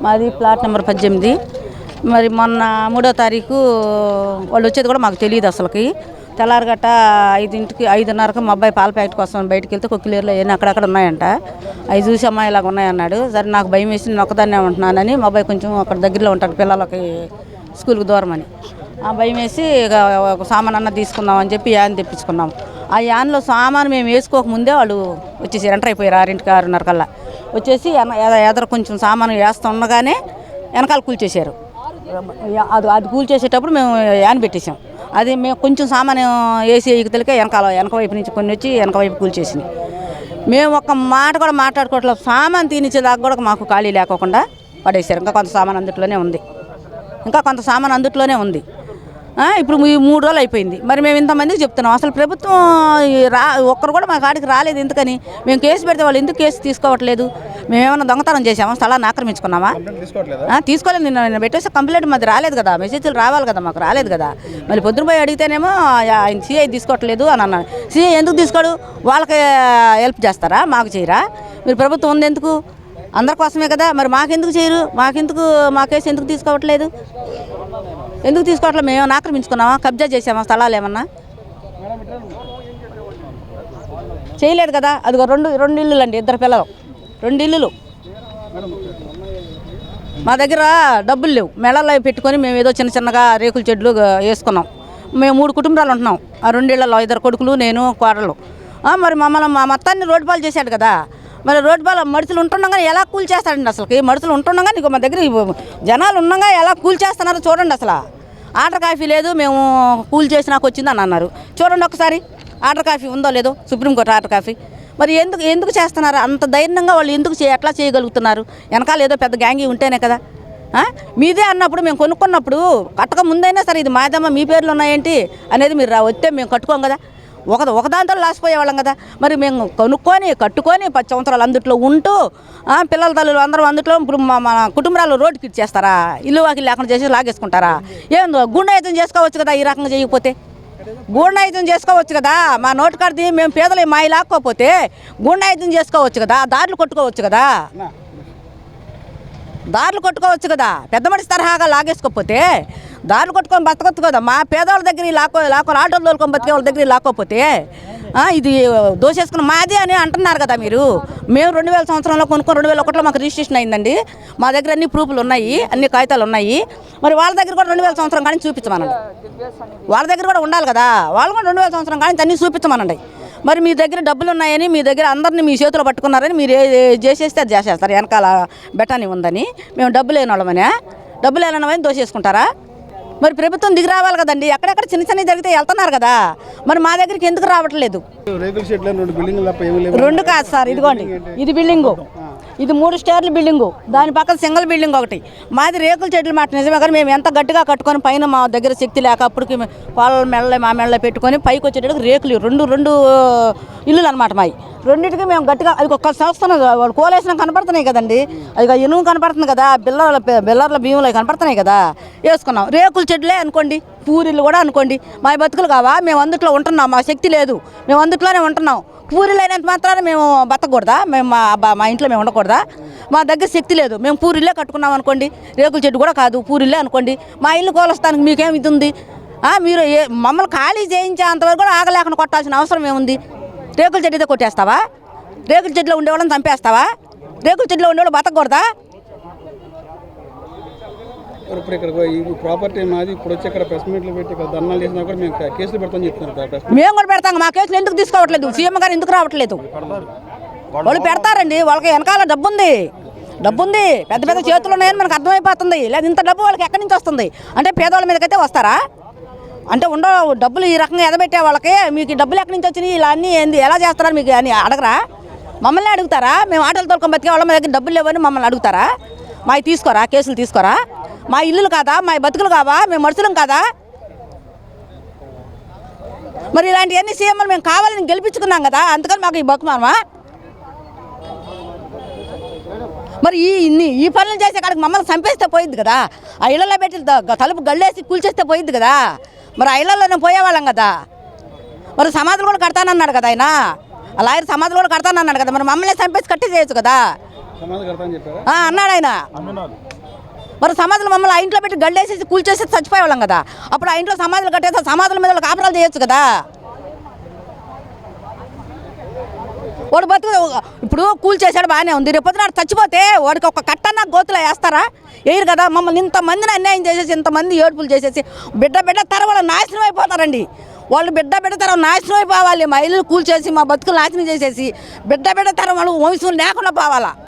మాది plot number 18. మరి మొన్న 3వ తారీఖు వాళ్ళు వచ్చేది కూడా మాకు తెలియదు అసలుకి. తెల్లారగట్ట 5కి 5:30కి మా అబ్బాయి పాల ప్యాకెట్ కోసం బయటకు వెళ్తే కొక్కిలేరులో ఏమైనా అక్కడక్కడ ఉన్నాయంట. అవి చూసి అమ్మాయి ఇలాగ ఉన్నాయన్నాడు. సరే నాకు భయం వేసి నేను ఒక్కదాన్నే ఉంటున్నానని మా అబ్బాయి కొంచెం అక్కడ దగ్గరలో ఉంటాడు పిల్లలకి స్కూల్కి దూరం అని ఆ భయం వేసి ఒక సామాన్ అన్న తీసుకుందామని చెప్పి యాన్ తెప్పించుకున్నాం. ఆ యాన్లో సామాను మేము వేసుకోకముందే వాళ్ళు వచ్చేసి ఎంటర్ అయిపోయారు 6కి 6:30 కల్లా వచ్చేసి ఎదర కొంచెం సామాను వేస్తూ ఉండగానే వెనకాల కూల్చేశారు. అది కూల్చేసేటప్పుడు మేము యాన్ పెట్టేసాం. అది మేము కొంచెం సామాను వేసి ఎగుతలకే వెనక వైపు నుంచి కొన్ని వచ్చి వెనక వైపు కూల్చేసినాయి. మేము ఒక్క మాట కూడా మాట్లాడుకోవట్లేదు. సామాను తీనిచ్చేదాకా కూడా మాకు ఖాళీ లేకోకుండా పడేశారు. ఇంకా కొంత సామాను అందుట్లోనే ఉంది. ఇప్పుడు 3 రోజులు అయిపోయింది. మరి మేము ఇంతమందికి చెప్తున్నాం. అసలు ప్రభుత్వం ఒక్కరు కూడా మా కాడికి రాలేదు. ఎందుకని మేము కేసు పెడితే వాళ్ళు ఎందుకు కేసు తీసుకోవట్లేదు? మేమేమన్నా దొంగతనం చేసామా? స్థలాన్ని ఆక్రమించుకున్నామా? తీసుకోలేదు. నేను పెట్టేసి కంప్లైంట్ మాది రాలేదు కదా. మెసేజ్లు రావాలి కదా, మాకు రాలేదు కదా. మళ్ళీ పొద్దున పోయి అడిగితేనేమో ఆయన సిఐ తీసుకోవట్లేదు అని అన్నాను. సిఐ ఎందుకు తీసుకోడు? వాళ్ళకి హెల్ప్ చేస్తారా? మాకు చేయరా? మీరు ప్రభుత్వం ఉంది ఎందుకు? అందరి కోసమే కదా. మరి మాకెందుకు చేయరు? మా కేసు ఎందుకు తీసుకోవట్లేదు? ఎందుకు తీసుకోవట్లేదు? మేము ఆక్రమించుకున్నామా? కబ్జా చేసామా? స్థలాలు ఏమన్నా చేయలేదు కదా. అదిగో రెండు ఇల్లులు అండి, 2 పిల్లలు, 2 ఇల్లులు. మా దగ్గర డబ్బులు లేవు. మెడల్లో పెట్టుకొని మేము ఏదో చిన్నగా రేకుల చెట్లు వేసుకున్నాం. మేము 3 కుటుంబాలు ఉంటున్నాం. ఆ 2 ఇళ్లలో 2 కొడుకులు, నేను, కోడలు. మరి మమ్మల్ని మా మొత్తాన్ని రోడ్డు పాలు చేశాడు కదా. మరి రోడ్డు పాలు మడుచులు ఉంటుండగా ఎలా కూల్చేస్తాడండి? అసలుకి మడుచులు ఉంటుండగా నీకు మా దగ్గర జనాలు ఉండగా ఎలా కూల్చేస్తున్నారో చూడండి. అసలు ఆర్డర్ కాఫీ లేదు, మేము కూల్చేసినాక వచ్చిందని అన్నారు. చూడండి ఒకసారి ఆర్డర్ కాఫీ ఉందో లేదో, సుప్రీంకోర్టు ఆర్డర్ కాఫీ. మరి ఎందుకు చేస్తున్నారు అంత ధైర్యంగా? వాళ్ళు ఎట్లా చేయగలుగుతున్నారు? వెనకాల ఏదో పెద్ద గ్యాంగి ఉంటేనే కదా. మీదే అన్నప్పుడు మేము కొనుక్కున్నప్పుడు కట్టక ముందైనా సరే ఇది మాదమ్మ మీ పేర్లు ఉన్నాయేంటి అనేది మీరు వస్తే మేము కట్టుకోం కదా. ఒకదాంతో లాసిపోయేవాళ్ళం కదా. మరి మేము కట్టుకొని 10 సంవత్సరాలు అందుట్లో ఉంటూ పిల్లల తల్లులు అందరూ అందుట్లో ఇప్పుడు మన కుటుంబాలు రోడ్డుకి ఇచ్చేస్తారా? ఇల్లు వాకి లేకుండా చేసి లాగేసుకుంటారా? ఏందో గుండాయితం చేసుకోవచ్చు కదా. ఈ రకంగా చేయకపోతే గుండాయితం చేసుకోవచ్చు కదా. మా నోటు కడితే మేము పేదలు మాయి లాక్కోకపోతే గుండాయితం చేసుకోవచ్చు కదా. దారులు కొట్టుకోవచ్చు కదా. పెద్ద మనిషి తరహాగా లాగేసుకోకపోతే దారులు కొట్టుకొని బతకొచ్చు కదా. మా పేదవాళ్ళ దగ్గర లాక్కొని ఆటోలు తోలుకొని బతికే వాళ్ళ దగ్గర లాక్కోకపోతే ఇది దోసేసుకుని మాది అని అంటున్నారు కదా మీరు. మేము 2000 సంవత్సరంలో కొనుక్కొని 2001లో మాకు రిజిస్ట్రేషన్ అయిందండి. మా దగ్గర అన్ని ప్రూఫ్లు ఉన్నాయి, అన్ని కాగితాలు ఉన్నాయి. మరి వాళ్ళ దగ్గర కూడా 2000 సంవత్సరం కానీ చూపించమనండి. వాళ్ళ దగ్గర కూడా ఉండాలి కదా. వాళ్ళు కూడా 2000 సంవత్సరం కానీ అన్నీ చూపించమనండి. మరి మీ దగ్గర డబ్బులు ఉన్నాయని, మీ దగ్గర అందరినీ మీ చేతిలో పట్టుకున్నారని మీరు చేసేస్తే అది చేసేస్తారు. వెనకాల బెటాని ఉందని మేము డబ్బులు లేని వాళ్ళమని దోసేసుకుంటారా? మరి ప్రభుత్వం దిగి రావాలి కదండి. ఎక్కడెక్కడ చిన్న జరిగితే వెళ్తున్నారు కదా. మరి మా దగ్గరికి ఎందుకు రావట్లేదు? 2 కాదు సార్, ఇదిగోండి ఇది బిల్డింగు, ఇది 3 స్టేర్ల బిల్డింగు, దాని పక్కన సింగిల్ బిల్డింగ్ ఒకటి. మాది రేకుల చెట్లు మాట నిజమే కానీ మేము ఎంత గట్టిగా కట్టుకొని పైన మా దగ్గర శక్తి లేక అప్పటికి కోళ్ళ మా మెళ్ళ పెట్టుకొని పైకి వచ్చేటప్పుడు రేకులు రెండు ఇల్లులు అనమాట. మావి రెండింటికి మేము గట్టిగా అది ఒక్క సంవత్సరం వాళ్ళు కోలేసిన కనపడుతున్నాయి కదండి. అది ఇనుము కనపడుతుంది కదా, బిల్లర్ల బియ్యంలో కనపడుతున్నాయి కదా, వేసుకున్నాం. రేకుల చెట్లే అనుకోండి, పూరిళ్ళు కూడా అనుకోండి. మా బతుకులు కావా? మేము అందుట్లో ఉంటున్నాం, మా శక్తి లేదు, మేము అందుట్లోనే ఉంటున్నాం. పూరిళ్ళు అయినంత మాత్రాన మేము బతకూడదా? మేము మా ఇంట్లో మేము ఉండకూడదా? మా దగ్గర శక్తి లేదు, మేము పూరిళ్ళే కట్టుకున్నాం అనుకోండి. రేకుల చెట్టు కూడా కాదు, పూరిళ్ళే అనుకోండి. మా ఇల్లు కోలస్తానికి మీకేం ఇది ఉంది? మీరు మమ్మల్ని ఖాళీ చేయించేంతవరకు కూడా ఆగలేకుండా కొట్టాల్సిన అవసరం ఏముంది? రేకుల చెట్టుతో కొట్టేస్తావా? రేకుల చెట్టులో ఉండేవాళ్ళని చంపేస్తావా? రేకుల చెట్టులో ఉండేవాళ్ళు బతకూడదా? ఇప్పుడు ఇక్కడ ఈ ప్రాపర్టీ మాది, ఇప్పుడు వచ్చి ఇక్కడ ప్రెస్ మీట్లు పెట్టి ఇక్కడ ధర్నాలు చేసినా కూడా మేము కేసులు పెడతామని చెప్తున్నారు. మేము కూడా పెడతాం. మా కేసులు ఎందుకు తీసుకోవట్లేదు? సీఎం గారు ఎందుకు రావట్లేదు? వాళ్ళు పెడతారండి, వాళ్ళకి వెనకాల డబ్బు ఉంది, పెద్ద పెద్ద చేతులు ఉన్నాయని మనకు అర్థమైపోతుంది. లేదా ఇంత డబ్బు వాళ్ళకి ఎక్కడి నుంచి వస్తుంది అంటే పేదవాళ్ళ మీదకైతే వస్తారా? అంటే డబ్బులు ఈ రకంగా ఎదబెట్టే వాళ్ళకి మీకు డబ్బులు ఎక్కడి నుంచి వచ్చినాయి, ఇలా అన్నీ ఏంది, ఎలా చేస్తారా మీకు అని అడగరా? మమ్మల్ని అడుగుతారా? మేము ఆటోలు తోలుకొని బతికే వాళ్ళ దగ్గర డబ్బులు లేవని మమ్మల్ని అడుగుతారా? మావి తీసుకోరా? కేసులు తీసుకోరా? మా ఇల్లులు కాదా? మా బతుకులు కావా? మేము మనుషులం కాదా? మరి ఇలాంటివన్నీ సీఎంలు మేము కావాలని గెలిపించుకున్నాం కదా, అందుకని మాకు ఈ బతుకుమానమా? మరి ఈ పనులు చేసే కాడికి మమ్మల్ని చంపేస్తే పోయింది కదా. ఆ ఇళ్లలో పెట్టి తలుపు గళ్ళేసి కూల్చేస్తే పోయింది కదా. మరి ఆ ఇళ్లలోనే పోయేవాళ్ళం కదా. మరి సమాధులు కూడా కడతానన్నాడు కదా ఆయన, ఆ లాయర్ సమాధులు కూడా కడతానన్నాడు కదా. మరి మమ్మల్ని చంపేసి కట్టి చేయొచ్చు కదా. సమాధి కడతా అని చెప్పారా? అన్నాడు ఆయన. మరి సమాధులు మమ్మల్ని ఆ ఇంట్లో పెట్టి గళ్ళేసేసి కూల్చేసి చచ్చిపోయేవాళ్ళం కదా. అప్పుడు ఆ ఇంట్లో సమాధులు కట్టేసి సమాధుల మీద కాపురాలు చేయొచ్చు కదా. వాడు బతుకు ఇప్పుడు కూల్చేసాడు బాగానే ఉంది, రేపు పొద్దున చచ్చిపోతే వాడికి ఒక కట్టన్నా గోతులో వేస్తారా? వేయరు కదా. మమ్మల్ని ఇంతమందిని అన్యాయం చేసేసి ఇంతమంది ఏడుపులు చేసేసి బిడ్డ తరం వాళ్ళు నాశనం అయిపోతారండి. వాళ్ళు బిడ్డ తరం నాశనం అయిపోవాలి. మా ఇల్లు కూల్చేసి మా బతుకులు నాశనం చేసేసి బిడ్డ తరం వాళ్ళు వంశం లేకుండా పోవాలా.